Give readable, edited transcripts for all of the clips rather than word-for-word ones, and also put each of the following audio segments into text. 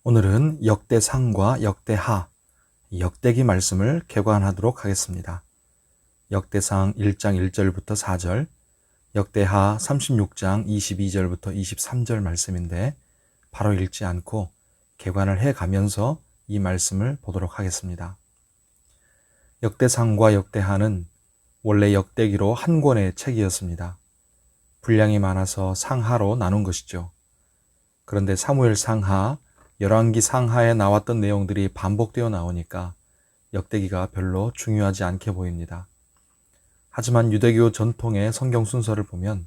오늘은 역대상과 역대하, 역대기 말씀을 개관하도록 하겠습니다. 역대상 1장 1절부터 4절, 역대하 36장 22절부터 23절 말씀인데 바로 읽지 않고 개관을 해가면서 이 말씀을 보도록 하겠습니다. 역대상과 역대하는 원래 역대기로 한 권의 책이었습니다. 분량이 많아서 상하로 나눈 것이죠. 그런데 사무엘 상하, 열왕기 상하에 나왔던 내용들이 반복되어 나오니까 역대기가 별로 중요하지 않게 보입니다. 하지만 유대교 전통의 성경 순서를 보면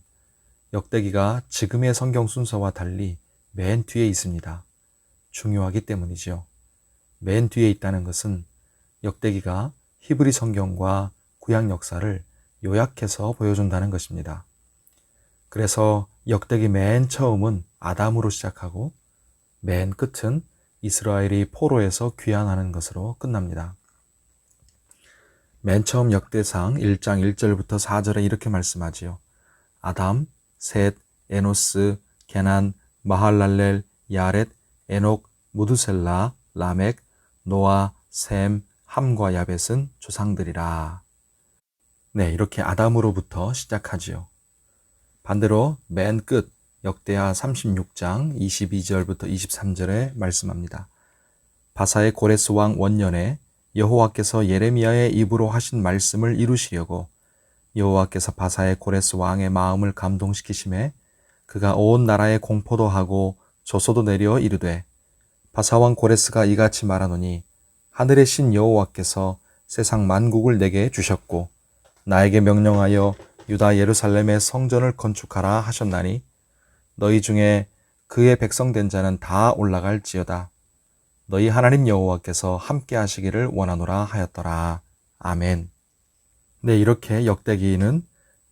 역대기가 지금의 성경 순서와 달리 맨 뒤에 있습니다. 중요하기 때문이죠. 맨 뒤에 있다는 것은 역대기가 히브리 성경과 구약 역사를 요약해서 보여준다는 것입니다. 그래서 역대기 맨 처음은 아담으로 시작하고 맨 끝은 이스라엘이 포로에서 귀환하는 것으로 끝납니다. 맨 처음 역대상 1장 1절부터 4절에 이렇게 말씀하지요. 아담, 셋, 에노스, 게난, 마할랄렐, 야렛, 에녹, 무드셀라, 라멕, 노아, 셈, 함과 야벳은 조상들이라. 네, 이렇게 아담으로부터 시작하지요. 반대로 맨 끝 역대하 36장 22절부터 23절에 말씀합니다. 바사의 고레스 왕 원년에 여호와께서 예레미야의 입으로 하신 말씀을 이루시려고 여호와께서 바사의 고레스 왕의 마음을 감동시키심에 그가 온 나라에 공포도 하고 조소도 내려 이르되 바사 왕 고레스가 이같이 말하노니 하늘의 신 여호와께서 세상 만국을 내게 주셨고 나에게 명령하여 유다 예루살렘의 성전을 건축하라 하셨나니 너희 중에 그의 백성 된 자는 다 올라갈지어다. 너희 하나님 여호와께서 함께 하시기를 원하노라 하였더라. 아멘. 네, 이렇게 역대기는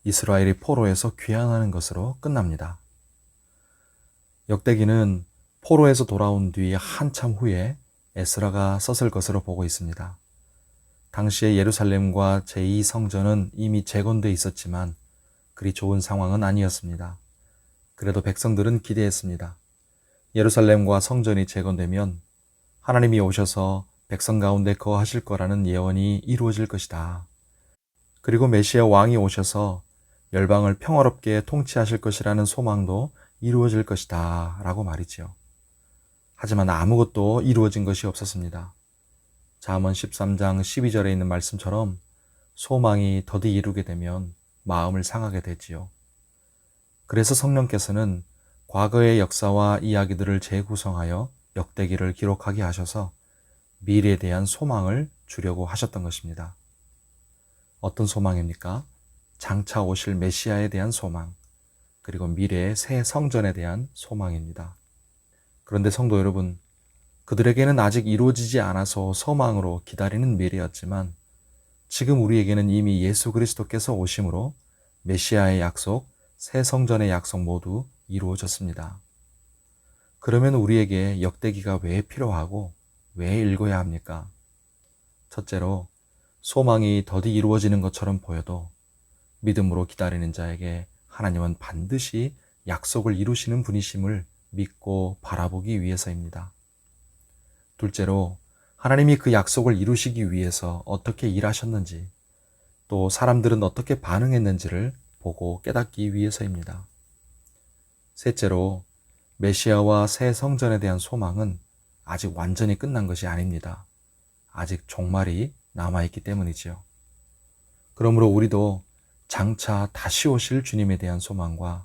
이스라엘이 포로에서 귀환하는 것으로 끝납니다. 역대기는 포로에서 돌아온 뒤 한참 후에 에스라가 썼을 것으로 보고 있습니다. 당시에 예루살렘과 제2성전은 이미 재건돼 있었지만 그리 좋은 상황은 아니었습니다. 그래도 백성들은 기대했습니다. 예루살렘과 성전이 재건되면 하나님이 오셔서 백성 가운데 거하실 거라는 예언이 이루어질 것이다. 그리고 메시아 왕이 오셔서 열방을 평화롭게 통치하실 것이라는 소망도 이루어질 것이다 라고 말이지요. 하지만 아무것도 이루어진 것이 없었습니다. 잠언 13장 12절에 있는 말씀처럼 소망이 더디 이루게 되면 마음을 상하게 되지요. 그래서 성령께서는 과거의 역사와 이야기들을 재구성하여 역대기를 기록하게 하셔서 미래에 대한 소망을 주려고 하셨던 것입니다. 어떤 소망입니까? 장차 오실 메시아에 대한 소망, 그리고 미래의 새 성전에 대한 소망입니다. 그런데 성도 여러분, 그들에게는 아직 이루어지지 않아서 소망으로 기다리는 미래였지만 지금 우리에게는 이미 예수 그리스도께서 오심으로 메시아의 약속, 새 성전의 약속 모두 이루어졌습니다. 그러면 우리에게 역대기가 왜 필요하고 왜 읽어야 합니까? 첫째로 소망이 더디 이루어지는 것처럼 보여도 믿음으로 기다리는 자에게 하나님은 반드시 약속을 이루시는 분이심을 믿고 바라보기 위해서입니다. 둘째로 하나님이 그 약속을 이루시기 위해서 어떻게 일하셨는지 또 사람들은 어떻게 반응했는지를 보고 깨닫기 위해서입니다. 셋째로 메시아와 새 성전에 대한 소망은 아직 완전히 끝난 것이 아닙니다. 아직 종말이 남아있기 때문이지요. 그러므로 우리도 장차 다시 오실 주님에 대한 소망과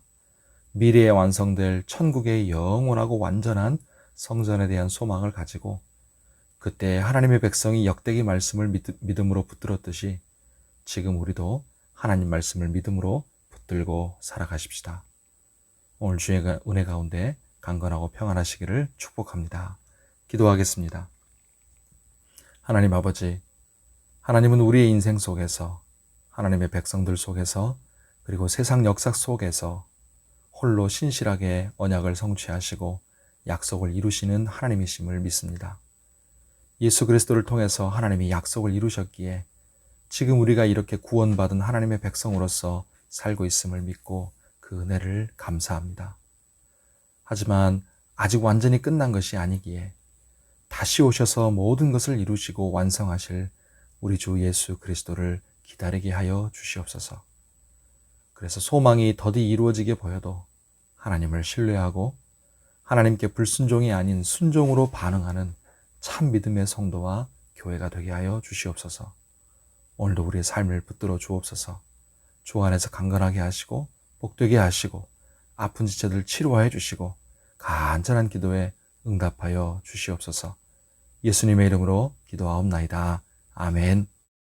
미래에 완성될 천국의 영원하고 완전한 성전에 대한 소망을 가지고 그때 하나님의 백성이 역대기 말씀을 믿음으로 붙들었듯이 지금 우리도 하나님 말씀을 믿음으로 붙들고 살아가십시다. 오늘 주의 은혜 가운데 강건하고 평안하시기를 축복합니다. 기도하겠습니다. 하나님 아버지, 하나님은 우리의 인생 속에서 하나님의 백성들 속에서 그리고 세상 역사 속에서 홀로 신실하게 언약을 성취하시고 약속을 이루시는 하나님이심을 믿습니다. 예수 그리스도를 통해서 하나님이 약속을 이루셨기에 지금 우리가 이렇게 구원받은 하나님의 백성으로서 살고 있음을 믿고 그 은혜를 감사합니다. 하지만 아직 완전히 끝난 것이 아니기에 다시 오셔서 모든 것을 이루시고 완성하실 우리 주 예수 그리스도를 기다리게 하여 주시옵소서. 그래서 소망이 더디 이루어지게 보여도 하나님을 신뢰하고 하나님께 불순종이 아닌 순종으로 반응하는 참 믿음의 성도와 교회가 되게 하여 주시옵소서. 오늘도 우리의 삶을 붙들어 주옵소서. 주 안에서 강건하게 하시고 복되게 하시고 아픈 지체들 치료하여 주시고 간절한 기도에 응답하여 주시옵소서. 예수님의 이름으로 기도하옵나이다. 아멘.